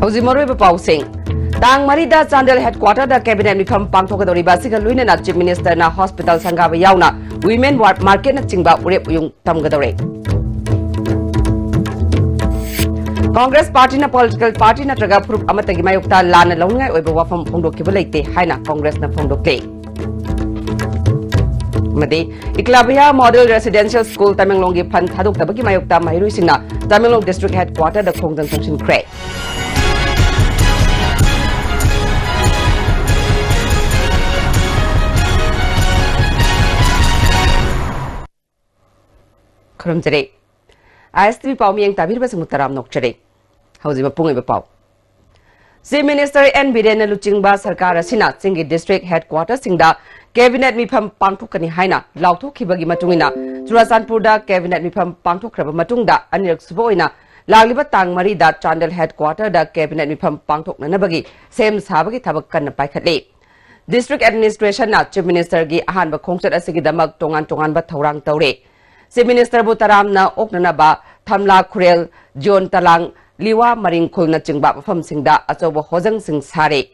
Hausi Marui Pausing. Tang Marida Chandel headquarter the cabinet mifam pangthokadori basiga luina na chief minister na hospital sangaba yauna women ward market na chingba urep yung tamgadore. Congress party na political party na traga proof amatagi mayukta lana laungai oiba wafam phongdokkiba leite haina Congress na phongdokle. Madi Iklabia Model Residential School Tamenglong gi phan thaduk tabagi mayukta mahirui singna Tamenglong district headquarter the khongjang function kre. Krumjere ISTV Paumiyang Tabir Basmutaram Nokchere Hausi Pungi Pau Chief Minister N. Birena Luchingba Sarkar Sina Singi District Headquarters Singda Cabinet Mifam Pangtukani Haina Lautu Kibagi Matungina Churasanpurda Cabinet Mifam Pangtukraba Matungda Anirak Suboina Lagliba Tang Marida Chandel Headquarter da Cabinet Mifam Pangtuk Nanabagi Same Sabagi Tabakan Paikatli District Administration na Chief Minister gi Ahanba Khongsat Asigi Damak Tongan ba Thaurang Taure Chief Minister Butaram na Oknanaba Thamla Kurel John Talang Liwa Maring Khulna Chingba Mafam Singda Achobo Hojang Sing Sare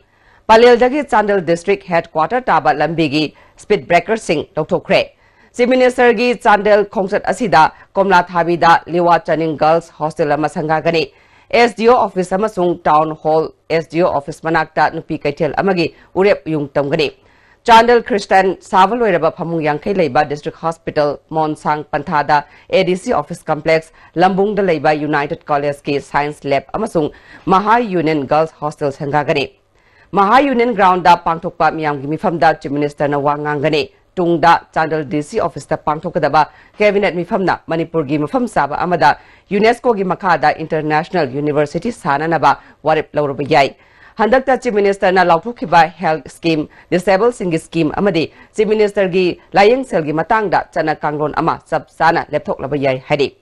Palel Dagi Chandel District Headquarter Taba Lambigi Speed Breaker Sing Loktokre Chief Minister gi Chandel Khongsat Asida Komla Thabida Liwa Chaning Girls Hostel Masanga Gani SDO Office Amasung Town Hall SDO Office Manakta Nupi Kaitel Amagi Urep Yung Tamgani Chandel Christian Savaloiraba Pamung Yangkai Leiba District Hospital Monsang Panthada ADC Office Complex Lambung de Leiba United College ki Science Lab Amasung Maha Union Girls Hostel Sangagani Maha Union Ground da Pangthokpa Miyam gi mifam da Chief Minister na wangangani Tungda Chandel DC Office da Pangthokadaba Cabinet mifam na Manipur gi mifam saba amada UNESCO gi makada International University sananaba warip lawraba yai Handakta Chief Minister na Lauthukiba Health Scheme Disabled Singi Scheme amadi Chief Minister gi Layeng Sel gi matangda chana kangron ama sab sana laptop labayai hadi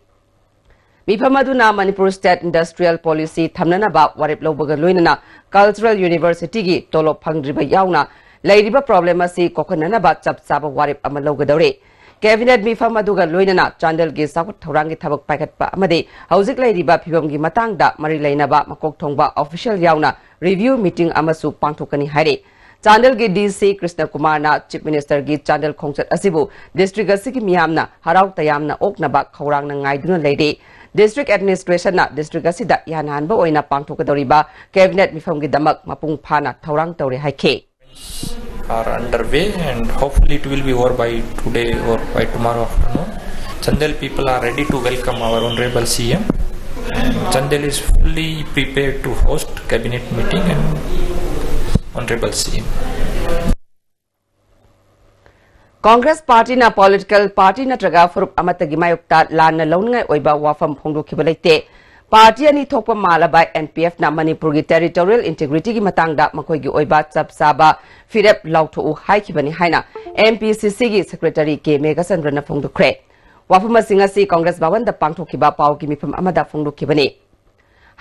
Mifamaduna Manipur State Industrial Policy thamnanaba warip lawbaga loinana Cultural University gi tolop phangdriba yauna lairiba problem asi kokonanaba chap chaba warip ama lawgadore Cabinet Mifamaduga loinana Chandel gi sakut thaurangi thabak paikatpa amadi hauzik lairiba phibam gi matangda mari lainaba makok thongba official yauna review meeting amasu pangthokani haire Chandel gi DC Krishna Kumar na Chief Minister gi Chandel Khongsat asibu district asigi miyamna harau tayamna oknaba khaurang na ngaiduna leide District Administration na district asida yanhanba oina pangthokadoriba Cabinet Mifam gi damak mapung phana thaurang tawre haike are underway and hopefully it will be over by today or by tomorrow afternoon. Chandel people are ready to welcome our Honorable CM and Chandel is fully prepared to host cabinet meeting and Honorable CM. Congress Party na political party na traga furup amatagi mayukta lana launngay oiba wafam phongdokibalaite Party ani thokpa malaba NPF na Manipur gi territorial integrity gi matangda makoi gi oiba chap saba firep lauthu haikibani haina MPCC gi secretary K Megasandra na phongdokre wafuma singasi Congress Bhavan da pangthokiba pau gi mifam amada phongdokibani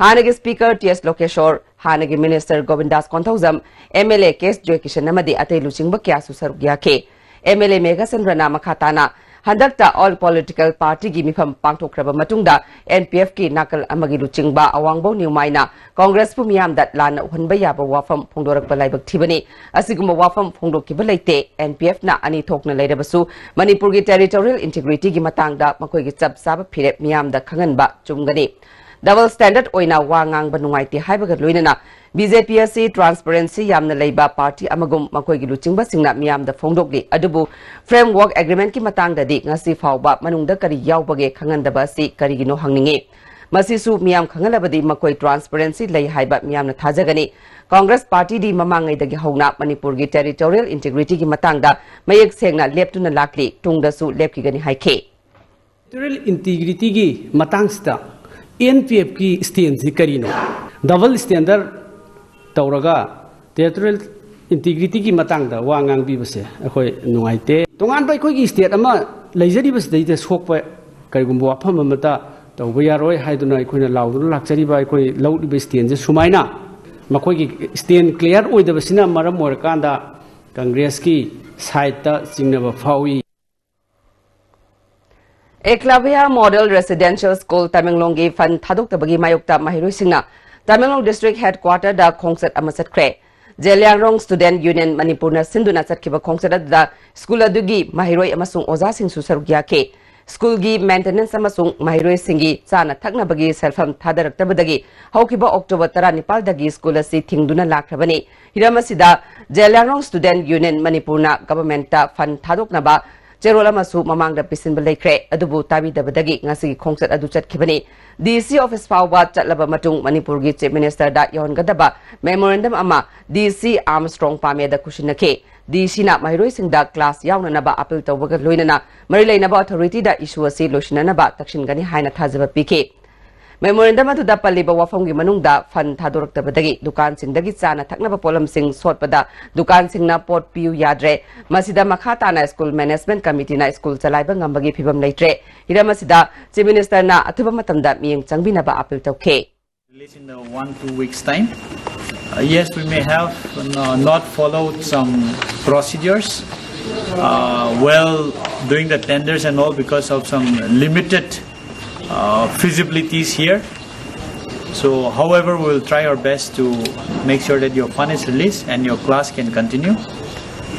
Hanagi Speaker TS Lokeshwar Hanagi Minister Govindas Konthaujam MLA Kes Joy Kishan namadi atei luchingba kya susar gya ke MLA Megasandra na makhatana Handakta all political party gi mifam pangthokraba matungda NPF ki nakal amagi luchingba awangbo niumaina Congress pu miyam dat lana uhunba yaba wafam phongdorakba laibak thibani asiguma wafam phongdokkiba leite NPF na ani thokna leidabasu Manipur gi territorial integrity gi matangda makoi gi chap saba phirep miyam da khanganba chumgani double standard oina wangang banungaiti haibaga loinana BJP asi transparency yamna leiba party amagum makoi gi luchingba singna miyam da phongdokli adubu framework agreement ki matangda di ngasi fawba manungda kari yawbage khangandaba si kari gino hangninge masisu miyam khangalabadi makoi transparency lei haiba miyamna thajagani Congress party di mamangai dagi hongna Manipur gi territorial integrity gi matangda mayek sengna leptuna lakli tungda su lepki gani haike territorial integrity gi matangsta NPF ki stand si karino double standard Tauraga territorial integrity ki matangda wangang bi base akhoi nungaite tongan bai khoi gi state ama leijari bas deite sokpa kaigumbo afam amata tawba yaroi haiduna akhoi na lauduna lakchari bai khoi laudi be stand je sumaina makoi gi stand clear oidabasina maram orkanda Congress ki side ta singnaba fawi Eklavia Model Residential School Tamenglong gi fan thaduk tabagi mayukta mahiroi singna Tamil Nadu District Headquarter da Khongsat Amasat Kre. Jeliangrong Student Union Manipurna Sinduna Satkiba Khongsat da School Adugi Mahiroi Amasung Oza Sing Susarugya ke. School gi maintenance amasung Mahiroi Singi Sana Thakna Bagi Selfam Thadarak Tabadagi Haukiba October Taranipal Dagi School Si Thingduna Lakrabani. Hiramasida Jeliangrong Student Union Manipurna Government Fund Thadok Naba Cherola Masu Mamang da Pisin Balekre Adubu Tabi Dabadagi Ngasi Khongsat Aduchat Kibani. DC Office Power Chatlaba Matung Manipur gi Chief Minister da Yon Gadaba Memorandum Ama DC Armstrong Pame da Kushinake DC na Mahiroi Sing da class yauna naba appeal tawbaga loinana Marilai naba authority da issue asi loshina naba takshin gani haina thajaba pike Memorandum adu da paliba wafam gi manung da fund thadorak tabadagi dukan sing dagi chana thaknaba polam sing sotpada dukan sing na pot piu yadre masida makhata na school management committee na school chalaiba ngambagi phibam leitre ira masida chief minister na athuba matamda miyeng changbina ba appeal tawke Release in 1-2 weeks time. Yes, we may have not followed some procedures well doing the tenders and all because of some limited feasibilities here. So, however, we will try our best to make sure that your fund is released and your class can continue.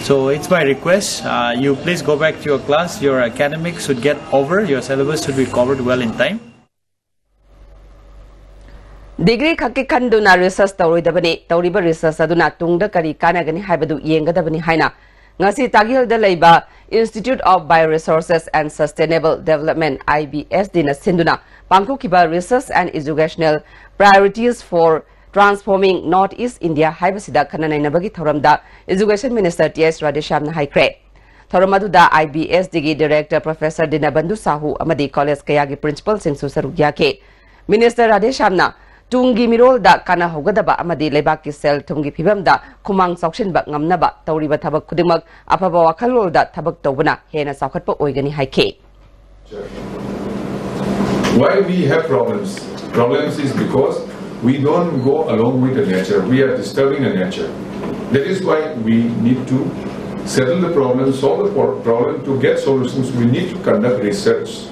So, it's my request, you please go back to your class, your academics should get over, your syllabus should be covered well in time. Degree Kaki Kanduna research Tabani, Tauriba research Aduna Tungda Kari Kanagani Habadu Yengadabani Haina. Ngasi Tagil de Laiba, Institute of Bioresources and Sustainable Development IBS Dina Sinduna, Pankukiba Research and Educational Priorities for Transforming Northeast India Haibasida Kanana Nabagi Thoramda, Education Minister T.S. Radeshamna Haikre. Thoramadu da IBS Digi Director Professor Dinabandu Sahu Amadi College Kayagi Principal Sing Susarugyake. Minister Radeshamna Tungi Mirol da Kana Hogadaba Amadi Lebaki Sel Tungi Pibam da Kumang Sokshin Bak Ngamnaba Tauriba Tabak Kudimak Apabawa Kalol da Tabak Tobuna Hena Sakatpo Oigani Haike. Why we have problems? Problems is because we don't go along with the nature. We are disturbing the nature. That is why we need to settle the problem, solve the problem. To get solutions, we need to conduct research.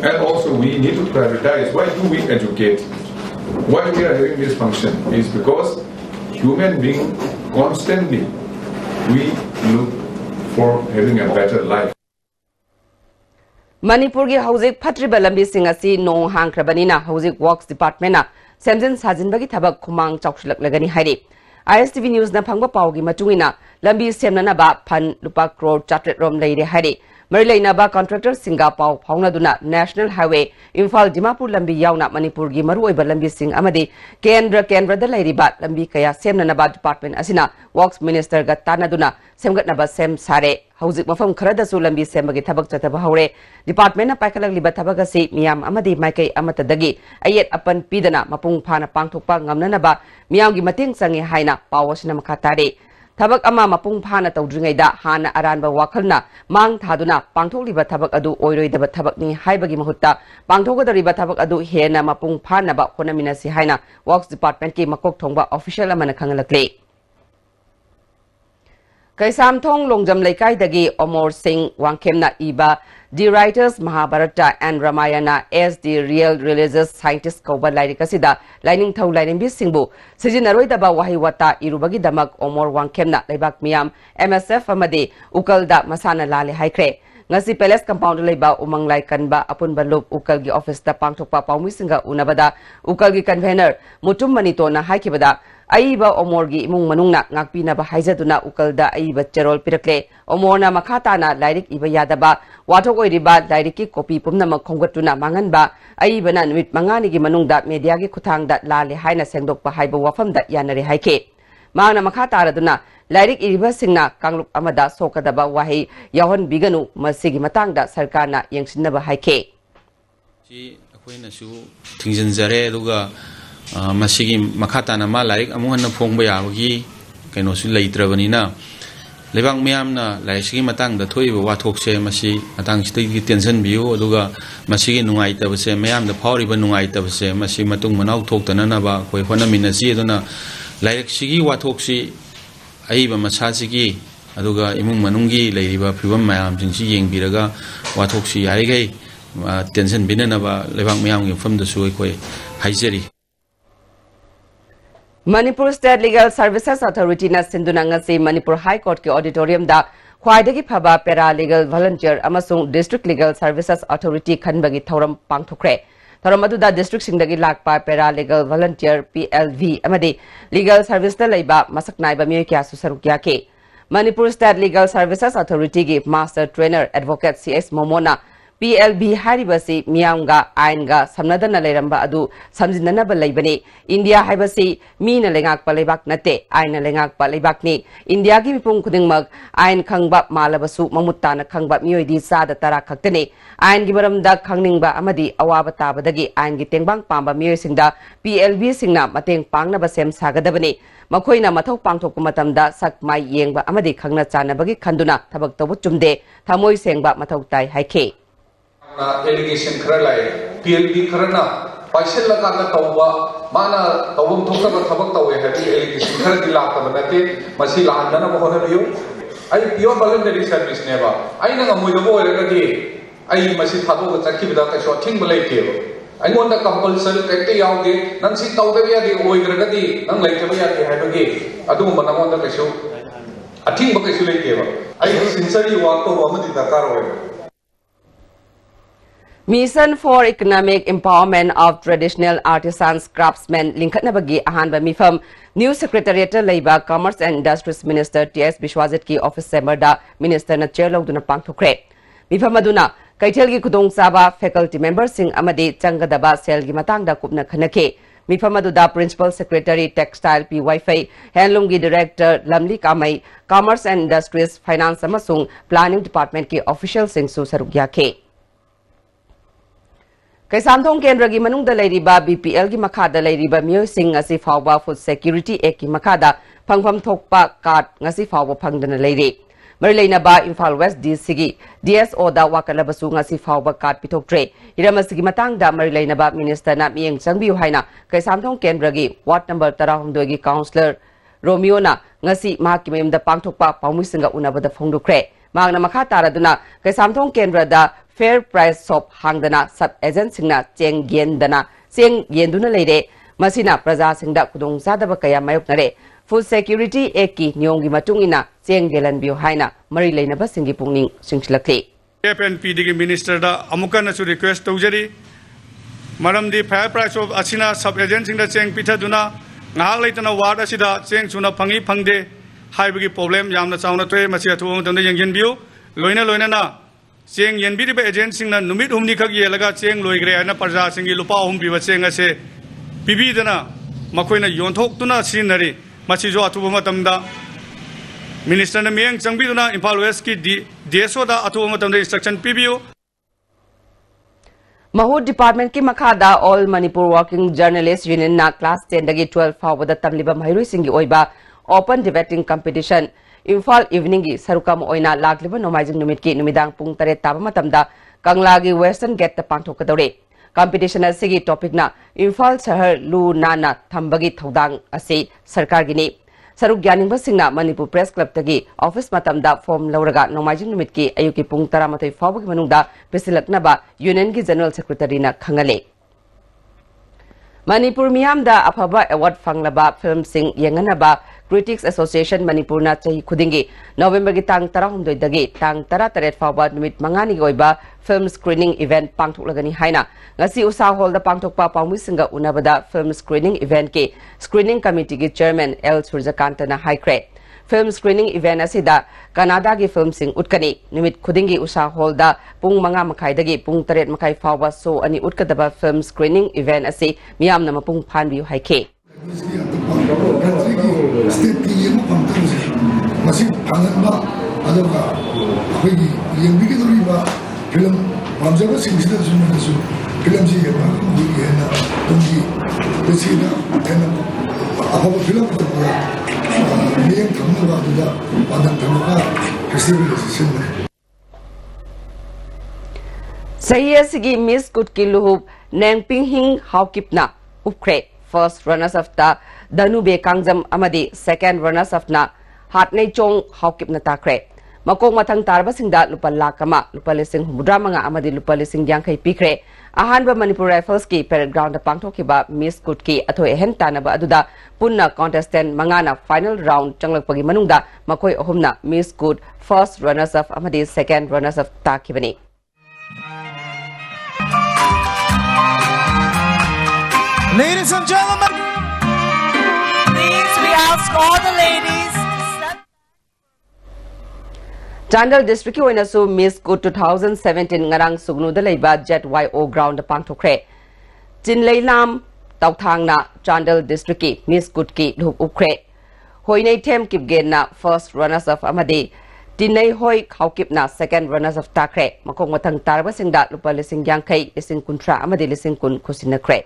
And also we need to prioritize. Why do we educate? Why we are having this function is because human being constantly we look for having a better life. Manipur gi Hauzik Patriba Lambi Singasi Nong Hang Krabanina Hauzik Works Department na Semjin Sajin Bagi Tabak Kumang Chokshulak Lagani Hari. ISTV News na Pangba Paugi Matungina Lambi Semnana Ba Pan Lupa Crore Chatret Rom Lady Hari. Marilai Naba contractor Singapore Paunaduna National Highway Imphal Dimapur Lambi Yauna Manipur gi Maru Oiba Lambi Sing Amadi Kendra da Lairiba Lambi Kaya Semna Naba Department Asina Works Minister Gatanaduna Semgat Naba Sem Sare Hauzik Mafam Karadasu Lambi Semagi Tabak Chataba Haure Department na Paikalag Liba Tabagasi Miam Amadi Maikay Amatadagi Ayet Apan Pidana Mapung Pana Pangtukpa Ngamna Naba Miam gi Mating Sangi Haina Pawasina Makatari Tabak ama mapung phana tawdringay da hana aranba wakalna mang thaduna pangthokliba tabak adu oiroidaba tabak ni haibagi mahutta pangthogadariba tabak adu hena mapung phana ba khonamina si haina Works Department ki makok thongba official amana khangalakle Kaisam thong longjam laikai dagi Omor Singh Wangkhemna iba The Writers Mahabharata and Ramayana as the real religious scientist Kauba Lairikasida, Lining Tau Lining Bisingbu, Sijinaroidaba Wahiwata, Irubagi Damak, Omor Wangkemna, Lebak Miam, MSF Amade, Ukalda Masana Lali Haikre. Ngasi Palace Compound Leba Umang Laikan ba Apun Balub Ukalgi Office da Pangtokpa Paumisinga Unabada, Ukalgi Convener, Mutum Manito na Haikibada, Aiba Omorgi Imung Manungna, Ngakpina ba Haizaduna Ukalda Aiba Cherol Pirakle, Omorna Makatana, Lairik Iba Yadaba, Watokoi Riba, Lairiki Kopi Pumna Makongatuna Manganba, Aibanan with Manganigi Manungda, Mediagi Kutang that Lali Haina Sendok Bahaiba Wafam that Yanari Haike. Mana Makata Raduna, Lairik Iriba Singna, Kangluk Amada, Sokadaba Wahi, Yahon Biganu, Masigi Matanga, Sarkana, Yangsinaba Haike. Tinzare Luga Masigi Makata Nama, like Amuana Pongbayagi, Kanosu Laitravanina. Lebang Miamna, like Sigi Matang, the Toy, Watokse, Masi, Matang State Tension View, Luga, Masigi Nuaita, was a Miam, the Power even Nuaita, was a Masi Matung Manau talk to Nanaba, Quefonamina Zidona, like Sigi Watoksi, Aiba Masasigi, Aduga, Imung Manungi, Lady Pivam Miam, Jinsi, Biraga, Watoksi, Aige, Tension Binanaba, Lebang Miam from the Sueque, Haizeri. Manipur State Legal Services Authority na sindunangasi Manipur High Court ke auditorium da khwaidagi phaba paralegal volunteer amasung District Legal Services Authority khanbagi thoram pangthokre. Thoram aduda district singdagi lakpa paralegal volunteer PLV amadi legal service da leiba masak naiba miyoi kya susarukya ke. Manipur State Legal Services Authority ki Master Trainer Advocate CS Momona PLB Haribasi Mianga Ainga Samnadana Leramba Adu Samzinana Balibani India Hibasi Mina Lengak Palibak Nate Aina Lengak Palibak ni India Gi Pung Kuding Mag Ain Kangba Malabasu Mamutana Kangba Myoidi Sada Tara Kaktani Ain Gibaram da Kangningsba Amadi Awabata Badagi Ain Gitingbang Pamba Myoisingda PLB Singna Mateng Pangna Basem Sagadabani Makoina Matok Pangtok Matamda Sak Mai Yengba Amadi Kangna Chana Bagi Kanduna Tabak Tobu Chumde Tamoi Sengba Matok Tai Haike allegation khara lai PLB khara na paisel la ka tawwa mana tawum thokta ba thabak tawe happy allegation khara dila ka banate masi la handana ba hona biyo ai pure voluntary service ne ba ai na ngamoi do bo era di ai masi thado ga chakki bida ka so thing ba lai ke ai ngon da compulsory tekte yaw ge nang si taw da ya di oi gra ga di nang lai ke ba ya ke ha ba ge adu ma nang da ka so athing ba ka so lai ke ba ai sincerely wa to wa ma di dakar hoy Mission for Economic Empowerment of Traditional Artisans Craftsmen Linkatnabagi Ahanba Mifam New Secretariat Labor Commerce and Industries Minister T.S. Bishwajit ki Office Semberda Minister na Chair Logduna Pangthokre. Mifam aduna Kaithel gi Kudong Saba Faculty Members sing amadi Changadaba Sel gi Matangda Kupna Khanake. Mifam aduda Principal Secretary Textile P. Wi-Fi Handloom gi Director Lamli Kamai Commerce and Industries Finance amasung Planning Department ki Official sing su sarugya ke. Kaisamthong Kendra gi manung da leiriba BPL gi makada leiriba myo sing ngasi fawba Food Security Act gi makada phangpham thokpa card ngasi fawba phangdana leiri marileina ba Imphal West DC gi DSO da wakalabasu ngasi fawba card pitoktre iramasigi matang da marileina ba Minister na miyeng changbiu haina Kaisamthong Kendra gi Ward number 32 gi Councillor Romeo na ngasi mahaki mayumda pangthokpa paumuisinga unabada phongdukre magna makha taraduna Kaisamthong Kendra da Fair Price Shop Hangdana Sub Agent Singna Cheng Gendana Cheng Genduna Leire Masina Praja Singda Kudong Sadaba Kaya Mayoknare Food Security Eki Nyongi Matungina Cheng Gelan Bio Haina Mari Lena Basingi Pungning Singslakli FNP Digi Minister da Amukana su request Tojari Madam di Fair Price Shop Asina Sub Agent Singda Cheng Pitaduna Naglaitana Wada Sida Cheng Suna Pangi Pangde Haibagi problem Yamna Sauna Tre Masia Tuong Tanda Yang Bio Loina Loina na Cheng yen bidi ba agent sing na numit humni khak ye laga cheng loi gre na parja singi lupa hum bi ba cheng ase pibi dana makoi na yonthok tuna sinari machi jo atu matam da minister na meng changbi duna Imphal West ki DSO da atu matam da instruction pibiu Mahud Department ki makhada All Manipur Working Journalists Union na class 10 dagi 12 fawada tamliba mahiru singi oiba open debating competition Imphal evening gi sarukam oina lagliba nomaijing numit ki numidang pung tare taba matamda Kanglagi Western Gate ta pangthokadore competition asigi topic na Imphal shahar lu nana thambagi thodang ase sarkar gini saruk gyaning basingna Manipur Press Club tagi office matamda form lauraga nomaijing numit ki ayuki pung tara matai fawagi manungda pesilaknaba union gi general secretary na khangale Manipur Miyamda Afaba Award Fanglaba Film Sing Yanganaba Critics Association Manipur na chahi khudingi November gi tang 16 dagi tang 13 fawba numit mangani goiba film screening event pangthoklagani haina ngasi usa hall da pangthokpa pangmisinga unabada film screening event ke screening committee gi chairman L Surjakanta na haikre film screening event asida Canada gi film sing utkani numit khudingi usa hall da pung manga makai dagi pung 3 makai fawba so ani utkadaba film screening event ase miyam na mapung phanbiu haike State ki yeng pangtangsi masih panganba adoga khoi yeng bigi dori ba film pamjaga singsidar sunna su film si ya ba khoi yena tongi besina tena apa film ko yeng thamna ba da badan thamna festival sunna Sayasigi Miss Kutkiluhub Nangping Hing Haukipna Upkre First runners of the Danube Kangjam Amadi, second runners of na Hatney Chong Haukip Natakre. Makong matang tarbasing da lupa lakama, lupa lising humudra mga amadi lupa lising yang kay pikre. Ahanba Manipur Rifles ki parade ground da pangthokiba Miss Good ki athoi hen tanaba aduda punna contestant mangana final round changlakpagi manungda makoi ahumna Miss Good first runners up amadi second runners up takibani. Ladies and gentlemen, please we ask all the ladies. Chandal district oina su Miss Good 2017 ngarang sugnu da leiba Jet YO ground pangthokre. Chinlei lam tauthang na Chandal district ki Miss Good ki dhup ukre. Hoinei them kipgen na first runners up amadi Tinei hoi khaukip na second runners up takre. Makong matang tarba singda lupa lising yangkai lising kuntra amadi lising kun kusinakre.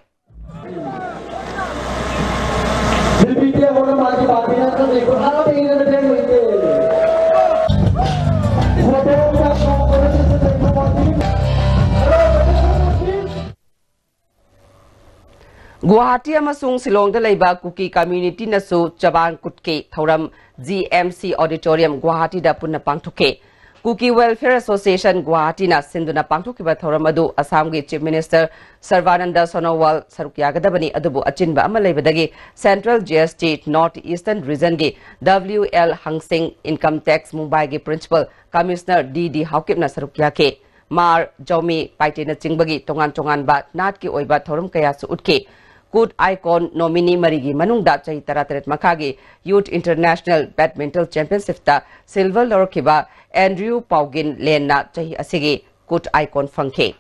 Guwahati amasung Silong da leiba Kuki community nasu Chaban Kutke Thoram GMC Auditorium Guwahati da punna pangthoke. Kuki Welfare Association Guwahati na sinduna pangthokiba thoram adu Assam gi Chief Minister Sarvananda Sonowal sarukyagadabani adubu achinba ama leibadagi Central GST North Eastern Region gi WL Hangsing Income Tax Mumbai gi Principal Commissioner DD Haukip na sarukyake. Mar Jomi Paite na chingbagi tongan ba nat ki oiba thoram kaya su utke. Good icon nominee Marigi Manungda Chahi Tarateret Makagi Youth International Badminton Championship ta silver lorkiba Andrew Paugin Lena Chahi Asigi Good icon Funke.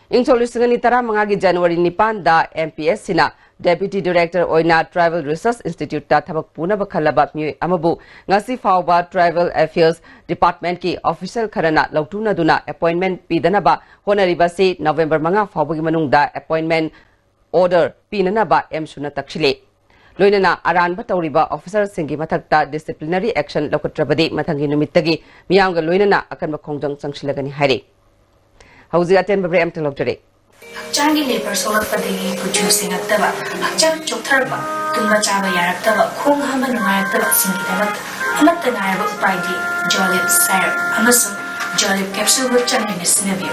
Insolusingani tara mangagi January nipan da MPS sina Deputy Director Oina Tribal Research Institute ta thabak puna bakhalaba mi amabu ngasi fawba Tribal Affairs Department ki official kharana lautuna duna appointment pidanaba honariba se November manga fawbagi manungda appointment order pinanaba suna takshile loinana aranba tawriba officer singi mathakta disciplinary action lokutrabadi mathangi numittagi miyamga loinana akanba khongjang changsilagani haire hauzi aten babre am talokjare Changi labor solar padegi producing at the Chang Chotarba, Tunga Chava Yarataba, Kung Hamanayataba Singidabat, Amatanayaba Pride, Jolly Sire, Amazon, Jolly Capsule with Chinese Navy.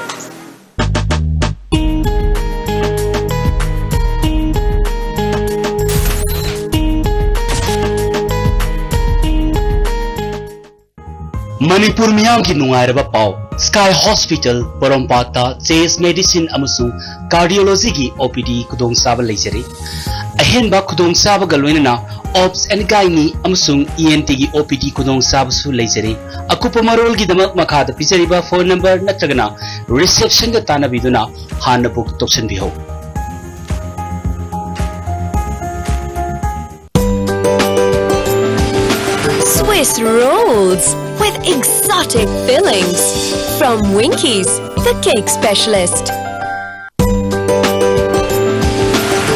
Manipur miyam ki nungairaba pau Sky Hospital Parampata Chase Medicine amasung Cardiology ki OPD kudong saba leisari ahenba kudong saba galwenana Ops and Gynae amasung ENT ki OPD kudong saba su leisari akupa marol ki damak makhada pisariba phone number natragana reception da tana biduna hana book topsan biho Swiss rolls with exotic fillings from Winkies, the cake specialist.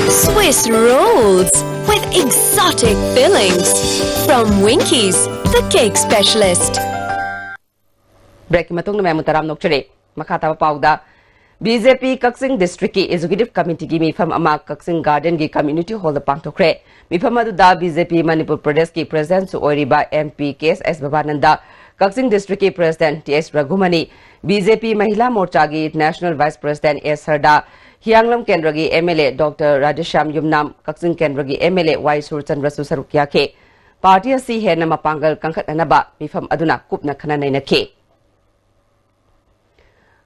Swiss rolls with exotic fillings from Winkies, the cake specialist. Break matung na may mutaram nokchare makata pauda BJP Kaksing District ki Executive Committee ki mifam ama Kaksing Garden ki Community Hall da pangtokre mifam adu da BJP Manipur Pradesh ki President su oiriba MP KS Babananda Kaksing District ki President TS Raghumani BJP Mahila Morcha ki National Vice President S Sarda Hianglam Kendra ki MLA Dr. Radhesham Yumnam Kaksing Kendra ki MLA Y Surchandra su sarukya ke party asi he na mapangal kangkhat anaba mifam aduna kupna khananai na ke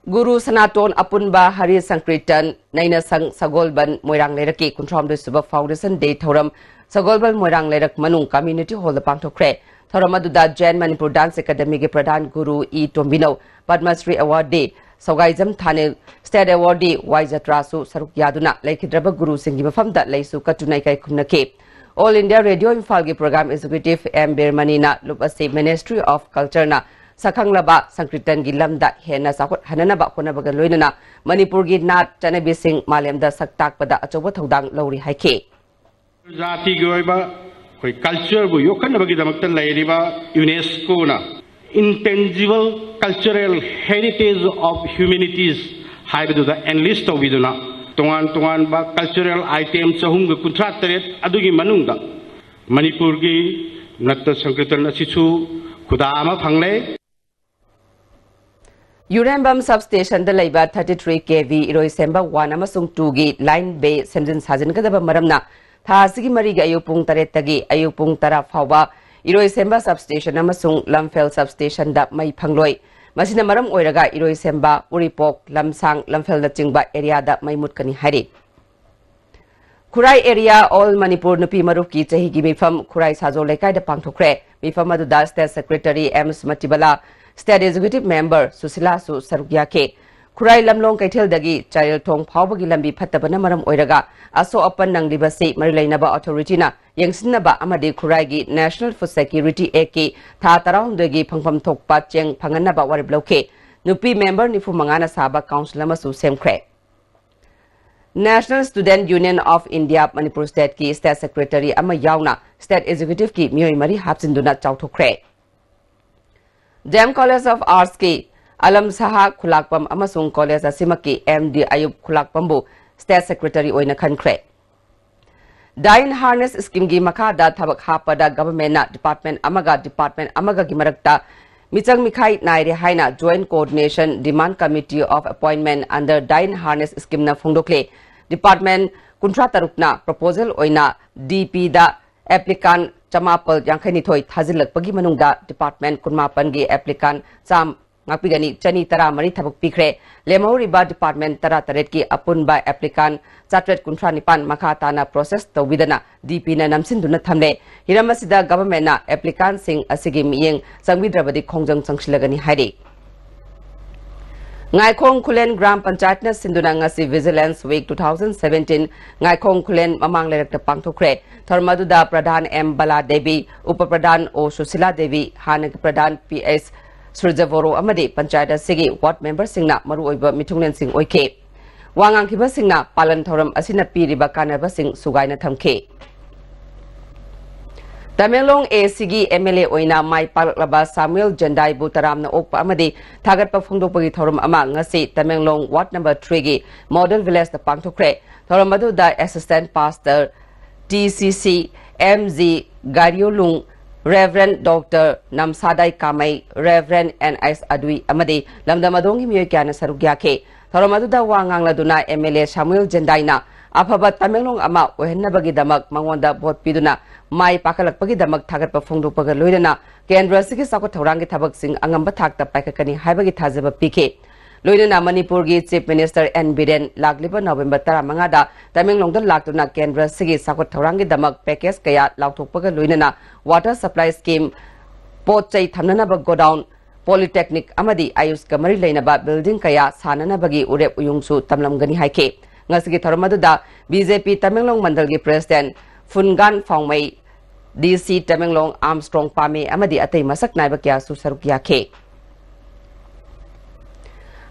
Guru Sanaton Apunba Hari Sankritan Naina Sang Sagolban Moirang Leraki Kuntrom de Suba Foundation Day Thoram Sagolban Moirang Lerak Manung Community Hall the Pangtokre Thoramadu Jan Manipur Dance Academy ke Pradhan Guru E Tombino Padma Shri Award Day Sogaizam Thane State Award Day Waijatrasu Saruk Yaduna Laikidraba Guru Singi Mafamda Laisu Katunai Kai Kumnake All India Radio Infalgi Program Executive M. Birmanina Lupase Ministry of Culture na Sakanglaba Sankritan Gilamda Hena Sakot Hananaba Konabagan Loinana Manipur gi Nat Chanabi Singh Malemda Saktak Pada Achoba Thodang Lori Haike Zati Goiba Koi culture bu yokanabagi damaktan lairiba UNESCO na intangible cultural heritage of humanities haidu da enlist of viduna tongan ba cultural items sahum ga kuntrat teret adugi manungda Manipur gi natta Sankritan asichu khuda ama phangle Urembam substation the labor 33 kV Iroisemba 1 amasung 2 gi line bay semjin sajin kadaba maramna tha sigi mari ga ayupung taretagi ayupung tara fawba Iroisemba substation amasung Lamfel substation da mai phangloi masina maram oiraga Iroisemba Uripok Lamsang Lamfel da chingba area da mai mutkani hari Kurai area all Manipur nupi maruf ki chahi gi mifam Kurai sajo lekai da pangthokre mifam adu da state secretary M Sumatibala State Executive Member Susila Su Sarugya ke Kurai Lamlong Kaithel dagi Chail Thong Phawbagi lambi phattabana maram oiraga aso apan nanglibasi marilainaba authority na yengsinnaba amadi Kurai gi National Food Security Act ki tha tarahumdagi phangpham thokpa cheng phangannaba warib lauke nupi member nifu mangana saba council amasu semkhre National Student Union of India Manipur State ki State Secretary ama yauna State Executive ki mioi mari hapsinduna chauthokre Jam College of Arts ki Alam Saha Khulakpam amasung College asimaki MD Ayub Khulakpambu State Secretary oina khankre Dine Harness Scheme gi makada thabak hapada government na department amaga gi marakta michang mikhai naire haina Joint Coordination Demand Committee of Appointment under Dine Harness Scheme na phungdokle department kuntra tarukna proposal oina DP da applicant Chamapal Yankhani Thoi Thazilakpagi Manungda Department Kunmapan gi applicant Cham Ngapigani Chani Tara Mari Thabak Pikre Lemoriba Department Tara Taret ki Apunba applicant Chatret Kuntra Nipan Makatana process Tawidana DP na namsinduna thamle Hiramasida government na applicant sing asigi miyeng sangwidrabadi khongjang changsilagani hairi Ngaikong Kulen Gram Panchayat na sinduna ngasi Vigilance Week 2017 Ngaikong Kulen mamang lerak pangthokre Tharmaduda Pradhan M Bala Devi Upapradhan O Susila Devi Hanak Pradhan PS Surjavoro amadi Panchayat sigi ward member singna maru oiba mithunglen sing oike Wangang kiba singna palan thoram asina piriba kanaba sing sugaina thamke Tamelong ACG MLA oina mai palaklaba Samuel Jandai Butaramna okpa amadi thagatpa phongdokpagi thoram ama ngasi Tamelong ward number 3 gi model village da pangthokre thoram adu da assistant pastor TCC MZ Gariolung Reverend Dr. Namsadai Kamai Reverend NS Adui amadi lamdamadongi miyoy kyana sarugya ke thoram adu da wangang laduna MLA Samuel Jandai na Afaba Tamelong ama ohenabagi damak mangonda vote piduna mai pakalakpagi damak thagatpa phongdokpaga loidana kendra sigi sakot thaurangi thabak sing angamba thakta paikakani haibagi thajaba pike loidana Manipur gi Chief Minister N Biren lagliba November 15 da Tamelong da laktuna kendra sigi sakot thaurangi damak package kaya lauthokpaga loidana water supply scheme potchai thamnanaba godown polytechnic amadi ayus kamari leinaba building kaya sananabagi urep uyungsu tamlamgani haike ngasigi tharmaduda BJP Tamelong Mandal gi President Fungan Fongmei DC Tamelong Armstrong Pame amadi atei masak naiba kya su sarukya ke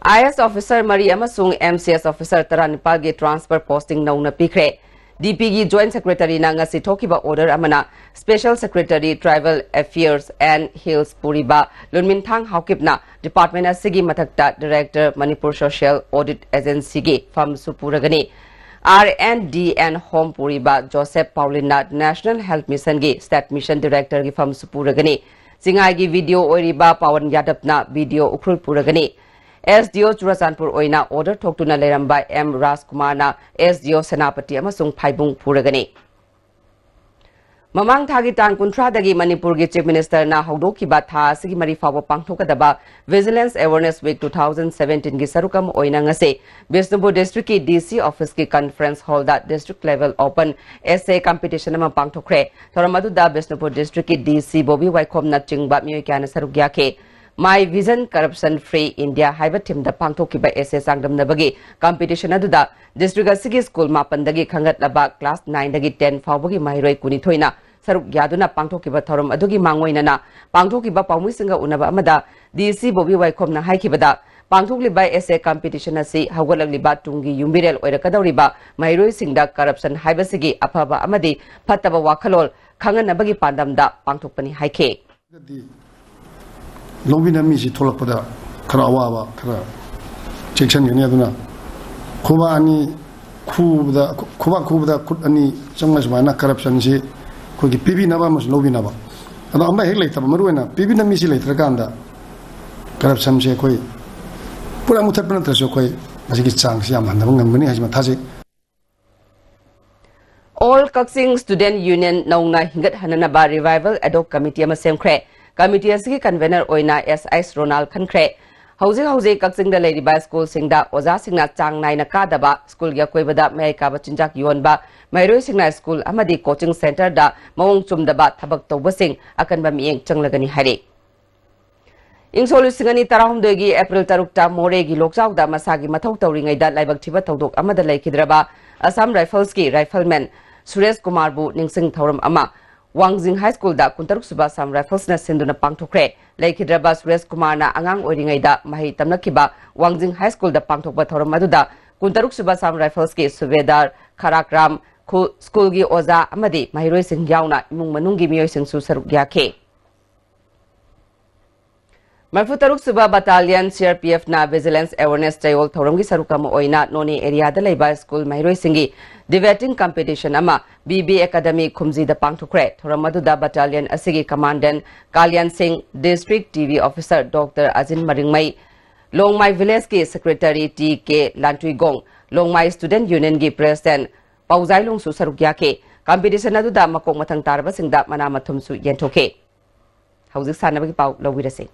IS officer Mari amasung MCS officer Taranipal gi transfer posting nauna pikre DP gi Joint Secretary na ngasi thokiba order amana Special Secretary Tribal Affairs and Hills Puriba Lunmin Thang Haukipna Department asigi mathakta Director Manipur Social Audit Agency gi fam supuragani RNDN Home Puriba Joseph Paulina National Health Mission gi State Mission Director gi fam supuragani singai gi video oiriba Pawan Yadapna video ukrul puragani SDO Churasanpur oina order thoktuna leramba M Rajkumar na SDO Senapati amasung Phaibung puragani Mamang thagi tang kuntra dagi Manipur gi Chief Minister na haudokiba tha sigi mari fawa pangthokadaba Vigilance Awareness Week 2017 gi sarukam oina ngase Bisnupur District ki DC office ki conference hall da district level open essay competition ama pangthokre thoramadu da Bisnupur District ki DC Bobby Waikhom na chingba mioi kyana sarugya ke My Vision Corruption Free India haiba team da pangthokiba essay sangdamnabagi competition aduda district asigi school mapan dagi khangat laba class 9 dagi 10 fawbagi mahiroi kuni thoina saruk yaduna pangthokiba thoram adugi mangoina na pangthokiba paumuisinga unaba amada DC Bobby Waikhom na haikibada pangthokliba essay competition asi hawgalagliba tungi yumbirel oirakadawriba mahiroi singda corruption haiba sigi afaba amadi phattaba wakhalol khanganabagi pandamda pangthokpani haike Lobina misi tolakpada kara awawa kara section gani aduna kuba ani kuba kut ani changma sumana corruption si kogi pibi naba mas lobina ba ada amba hek lai taba maruena pibi na misi lai trakanda corruption se koi pura mutat pun terus koi masih kicang siam handa mengambil ni hanya thasi. All Kaksing Student Union naunga hingat hananaba revival ad hoc committee ama semkre committee asigi convener oina SIS Ronald Khankre hauze Kaksing da ladiba school singda oza singna chang nai na kadaba school ya koibada mai ka bachinjak yonba mairoi singna school amadi coaching center da mawong chumdaba thabak tawbasing akan ba mieng changlagani hari Ingsolu singani tarahumdogi April tarukta moregi lokchawda masagi mathau tawringai da laibak thiba tawdok amada laikhidraba Assam Rifles ki rifleman Suresh Kumar bu ningsing thoram ama Wangjing High School da kuntaruk suba Assam Rifles na sinduna pangthokre laikhidraba Suresh Kumar na angang oiringai da mahi tamnakiba Wangjing High School da pangthokba thoram aduda kuntaruk suba Assam Rifles ki Subedar Kharakram school gi oza amadi mahiroi sing yauna imung manunggi miyoi sing su saruk yakhe Marfutaruk Suba Battalion CRPF na Vigilance Awareness Chayol Thoramgi Sarukama Oina Noni area da Laiba School Mahiroi Singi Debating Competition ama BB Academy Khumzi da Pangthokre Thoramadu da Battalion Asigi Commandant Kalyan Singh District TV Officer Dr. Ajin Maringmai Longmai Village ki Secretary TK Lantuigong Longmai Student Union ki President Pauzai Longsu Sarukya ke competition adu da makok mathang tarba singda mana mathum su yenthoke Hauzik sanabagi pau lawirase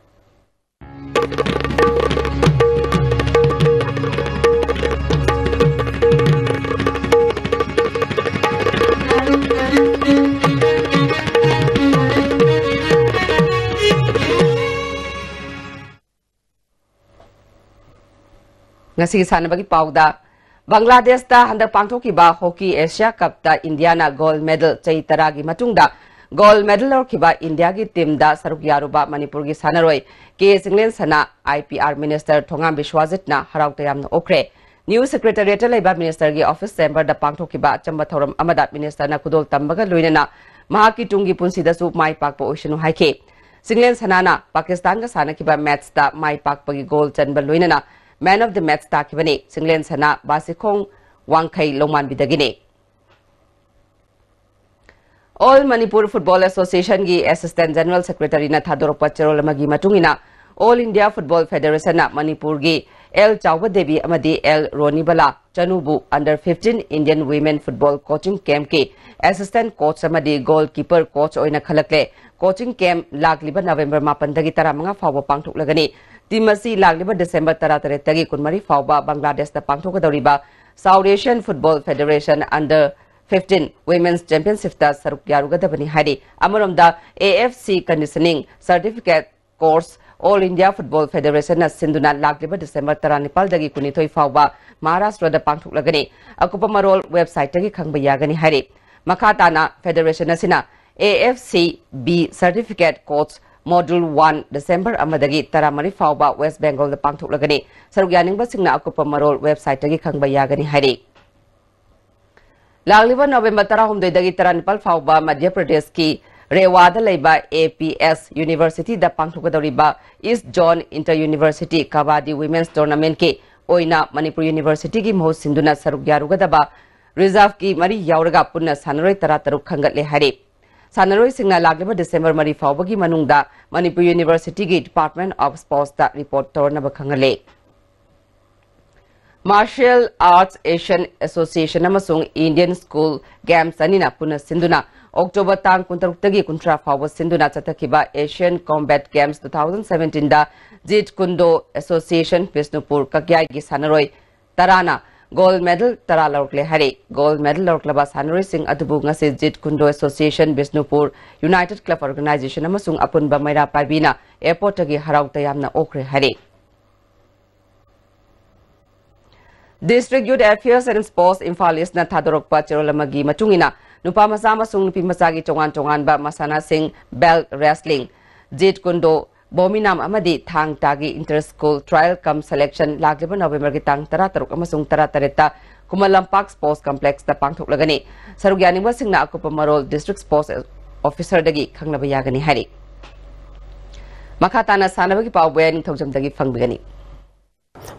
Ngasi sanabagi pauda Bangladesh da handak pangthokiba Hockey Asia Cup da India na gold medal chai taragi matungda gold medal or kiba India gi team da saruk yaruba Manipur gi sanaroi ke singlen sana IPR Minister Thongam Biswajit na harau tayam na okre New Secretariat laiba Minister gi office chamber da pangthokiba chamba thoram amada Minister na kudol tambaga loinana mahaki tungi punsi da su mai pakpo oishanu haike singlen sana na Pakistan ga sana kiba match da mai pakpa gi goal chanba loinana Man of the match takibani singlen sana Basikong Wangkai Longman bidagine All Manipur Football Association gi Assistant General Secretary na Thadorpa Cherolamagi matungina All India Football Federation na Manipur gi L Chawba Devi amadi L Ronibala Chanubu Under 15 Indian Women Football Coaching Camp ki Assistant Coach amadi Goalkeeper Coach oina khalakle Coaching Camp lagliba November 8 dagi 15 fawba pangthoklagani Timasi lagliba December 13 dagi kunmari fawba Bangladesh da pangthokadoriba South Asian Football Federation Under 15 Women's Championship da saruk yarugadabani hari amaramda AFC Conditioning Certificate Course All India Football Federation na sinduna lagliba December 19 dagi kunithoi fawba Maharashtra da pangthoklagani akupa marol website dagi khangba yagani hari makhatana Federation asina AFC B Certificate Course Module 1 December amadagi taramari fawba West Bengal da pangthoklagani saruk yaningbasingna akupa marol website dagi khangba yagani hari Lagliba November 13 dagi 19 fawba Madhya Pradesh ki Rewada laiba APS University da pangthokadoriba East Zone Inter-University Kabaddi Women's Tournament ki oina Manipur University ki mohot sinduna saruk yarugadaba reserve ki mari yauraga punna sanaroi tarataruk khangatle hari sanaroi singna lagliba December mari fawba gi manungda Manipur University ki Department of Sports da report tornaba khangale Martial Arts Asian Association amasung Indian School Games anina punna sinduna October tang kuntaruk kuntra fawba sinduna chatakiba Asian Combat Games 2017 da Jeet Kundo Association Visnupur kakyai gi sanaroi tarana gold medal tara lorkle hari gold medal lorklaba sanaroi sing adubu ngase Jeet Kundo Association Visnupur United Club Organization amasung apunba maira pabina airport gi harau tayamna okre hari District Youth Affairs and Sports Imphal East na Thadorokpa Cherolamagi matungina nupa masa masung nupi masagi chongan ba masana sing belt wrestling Jeet Kundo bominam amadi thang tagi inter school trial cum selection lagliba November ki tang 13 amasung 13 Kumalampak Sports Complex da pangthoklagani sarugyani ba singna akupa marol District Sports Officer dagi khanglaba yagani hari makhatana sanabagi pawbe ning thogjamdagi fangbigani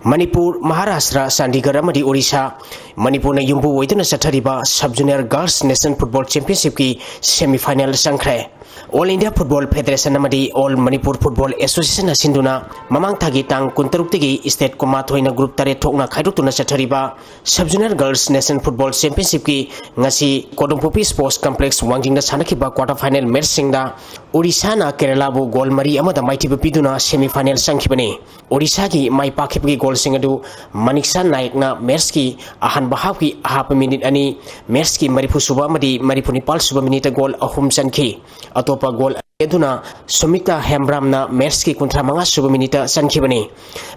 Manipur, Maharashtra, Chandigarh, amadi Odisha, Manipur na yumbu oiduna chathariba Sub Junior Girls Nation Football Championship ki semi final sangkhre. All India Football Federation amadi All Manipur Football Association asinduna mamang thagi tang kuntaruk tigi state koma thoina group tare thokna khaidukuna chathariba Sub-Junior Girls National Football Championship ki ngasi Kodongpopi Sports Complex Wangjingda sanakiba quarter final match singda Odisha na Kerala bu goal mari amada maitiba piduna semi final sangkhibani Odisha ki mai pakhibgi goal singadu Maniksa Naik na match ki ahan bahab ki half minute ani match ki marifu suba amadi marifu nipal suba minute goal ahum sankhi atopa goal eduna Sumita Hembram na match ki kuntra manga suba minute sankhibani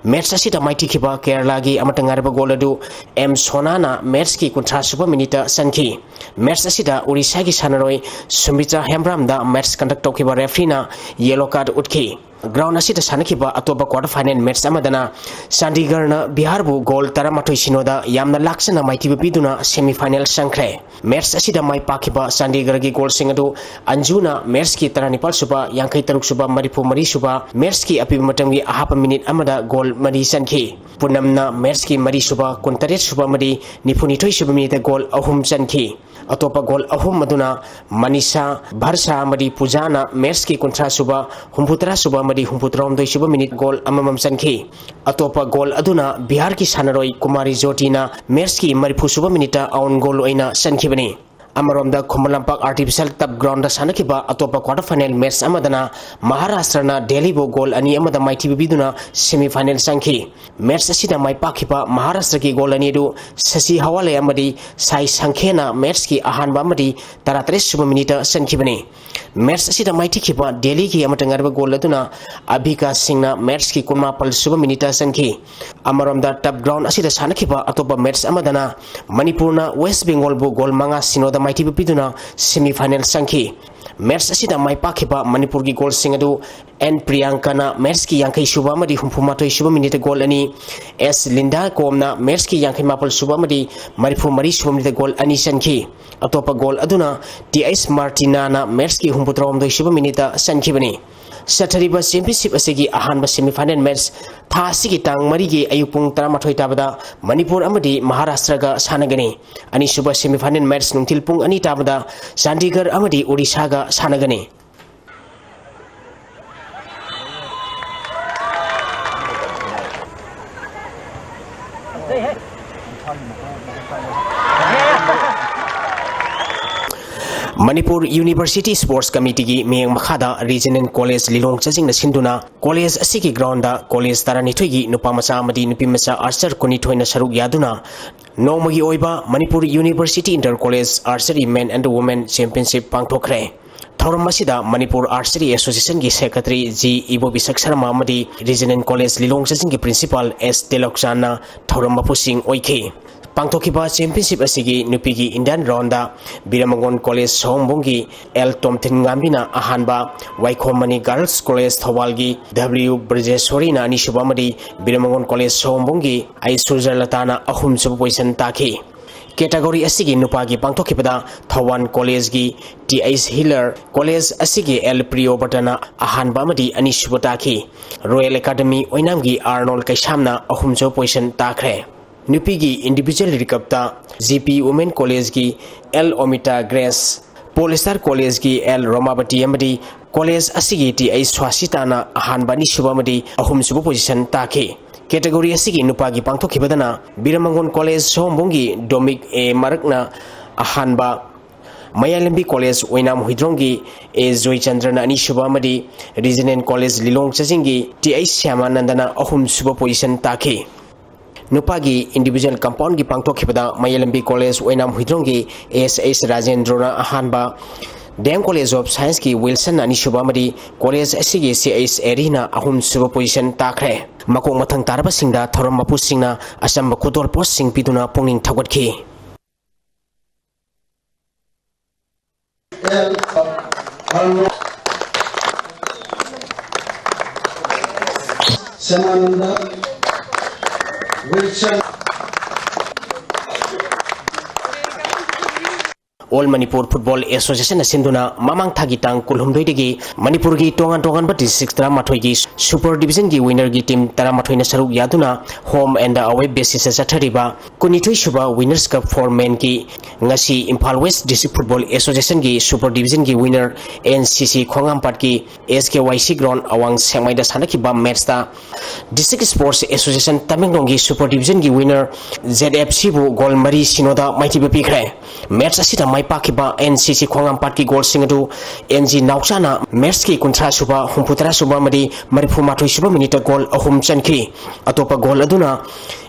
match asida maiti khiba Kerala gi amatangarba goal adu M Sona na match ki kuntra suba minute sankhi match asida Odisha ki sanaroi Sumita Hembram da match conduct tokiba referee na yellow card utkhi ground asida sanakiba atoba quarter final match amadana Chandigarh na Bihar bu goal taramathoi sinoda yamna laksana maiti biduna semi final sangkhre match asida mai pakiba Chandigarh gi goal singadu Anjuna match ki taranipal suba yangkai taruk suba marifu mari suba match ki api matamgi ahapa minute amada goal mari sankhi punamna match ki mari suba kuntaret suba mari nifuni thoi suba minute goal ahum sankhi atopa goal ahum maduna Manisha Bharsa mari Pujana match ki kuntra suba humputra suba mari humputrom doi suba minute goal amamam sankhi atopa goal aduna Bihar ki sanaroi Kumari Jotina match ki marifu suba minute own goal oina sankhibani Amaromda Khomalampak Artificial Turf Ground da sanakiba atopa quarter final match amadana Maharashtra na Delhi bo goal ani amada maiti biduna semi final sangkhi match asida mai pakhiba Maharashtra ki goal ani du Sasi Hawale amadi Sai Sankhena match ki ahanba amadi 33 suba minute sankhibani match asida maiti khiba Delhi ki amatangarba goal aduna Abhika Singh na match ki 19 suba minute sankhi Amaromda Turf Ground asida sanakiba atopa match amadana Manipur na West Bengal bo goal manga sinoda maiti biduna semi final sangkhi match asida mai pakhiba Manipur gi goal singadu N Priyanka na match ki yangkai suba madi humpuma toi suba minute goal ani S Linda Komna match ki yangkai mapal suba madi marifu mari suba minute goal ani sankhi atopa goal aduna TS Martina na match ki humputrom doi suba minute sankhi bani Sathariba Championship asigi ahanba semi final match tha asigi tang mari gi ayupung 13 tabada Manipur amadi Maharashtra ga sanagani ani suba semi final match nungtil pung ani tabada Chandigarh amadi Odisha ga sanagani Manipur University Sports Committee gi meng makhada Regional College Lilong chajing na sinduna college asigi ground da college tarani thoigi nupa macha amadi nupi macha archer koni thoina saruk yaduna nomagi oiba Manipur University Inter College Archery Men and Women Championship pangthokre Thoram masida Manipur Archery Association gi secretary G Ibo Bisak Sharma amadi Regional College Lilong chajing gi principal S Telokchana thoram mapusing oike Pangtokiba Championship asigi nupigi Indian Ronda Biramangon College Sombongi L Tomtin Gambina ahanba Waikomani Girls College Thawalgi W Brajeswari na Anishubamadi Biramangon College Sombongi Ai Surjalatana ahum sub position taki category asigi nupagi pangtokipada Thawan College gi TS Hiller College asigi L Priyo Batana ahanba amadi anishubotaki Royal Academy oinamgi Arnold Kaisamna ahum sub position takre Nupigi individual recapta GP Women College ki L Omita Grace Polestar College ki L Romabati amadi College asigi ti ai swasitana ahanbani subamadi ahum subu position taki category asigi nupagi pangthokibadana Biramangon College Sombongi Domik A Marakna ahanba Mayalembi College Oinam Hidrongi A Joychandrana ani subamadi Regional College Lilong chajingi ti ai Syamanandana ahum subu position taki Nupagi individual compound gi pangthokibada Mayalembi College Oinam Hidrongi SS Rajendrona ahanba Dam College of Science ki Wilson ani subamadi College asigi CS Arena ahum suba position takre makong mathang tarba singda thoram mapu singna asam kudor post sing piduna pongning thagwatki Samananda Wilson All Manipur Football Association Sinduna Mamang Thagi Tang Kulhumdoi Digi Manipur gi tongan tongan ba district Taramatoi gi Super Division gi winner gi team Taramatoi na saruk yaduna home and away basis sa thariba kunitoi suba Winners Cup for men gi ngasi Imphal West District Football Association gi Super Division gi winner NCC Khongampat gi SKYC ground awang semai da sanaki ba match ta District Sports Association Tamenglong gi Super Division gi winner ZFC bu gol mari sinoda maiti ba pikre match asita mai pakiba NCC Khongampat ki gol singadu NG Nauchana match ki kuntra suba humputara suba madi marifu mathoi suba minute gol ahum chanki atopa gol aduna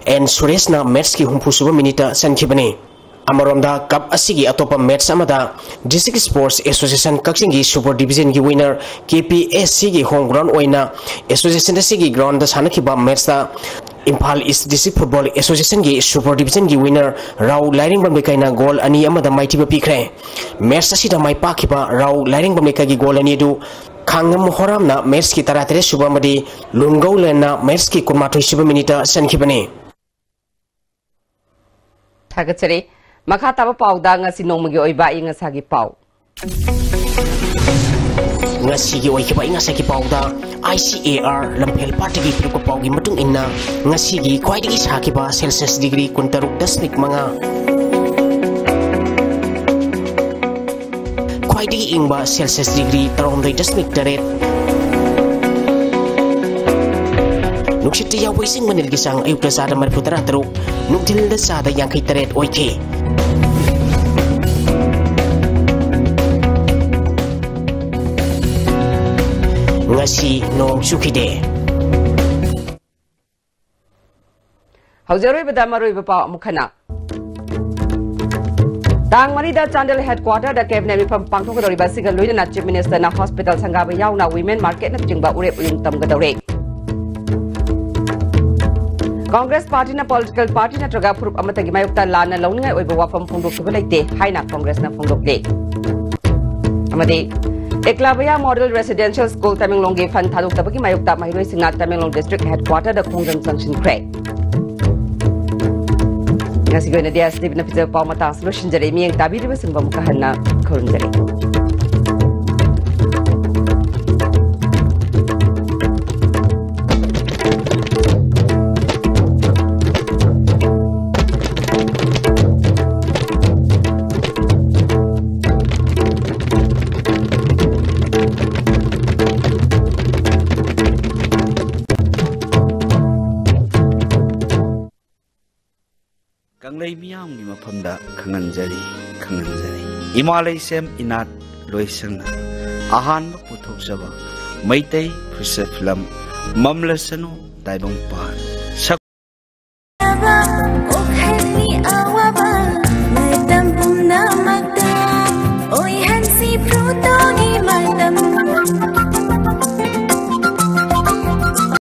N Suresh na match ki humpu suba minute sankhibani Amaronda Cup asigi atopa match amada District Sports Association Kakching gi Super Division gi winner KPSC gi home ground oina Association asigi ground da sanakiba match ta Imphal East District Football Association gi Super Division gi winner Rau Lairing Bamlekaina goal ani amada maitiba pikre match asida mai pakiba Rau Lairing Bamleka gi goal ani du Khangam Horamna match ki taratere suba madi Lungau lena match ki kunmathoi suba minute sankhibani Thagachari Makha taba pauda ngasi nongmagi oiba ingasagi pau ngasi gi oikiba ingasagi pauda ICAR Lamphel Party gi piruko pau gi matung inna ngasi gi khwaidagi sakiba Celsius degree 16.5 khwaidagi ingba Celsius degree 3.8 Nukshiti ya wising manil gisang ayuk da sada mariputara teruk nukdil da sada yang kay taret oike ngasi nong sukide Haujaroi badamaroi bapa mukhana Tang Marida Chandel headquarter da cabinet reform pangthok gadori basiga loina chief minister na hospital sangaba yauna women market na jingba urep uyung tam gadore Congress Party na political party na traga purup amatagi mayukta lana launingai oiba wafam phongdok suba leite haina Congress na phongdok le amade Eklabaya Model Residential School Tamenglong Fan Thaluk Tabaki Mayukta Mahiroi Singha Tamenglong District Headquarter da Khongjang Sanction Craig. Ngasigo na dia Steve na pizza pau matang solution jare miyang tabi riba singba mukahan na khurun jare. Kanglay miyam ni mapamda kanganjari Imalay sem inat loisangna ahan maputhok saba Maitai Prisa Film Mamlasano Taibang Pan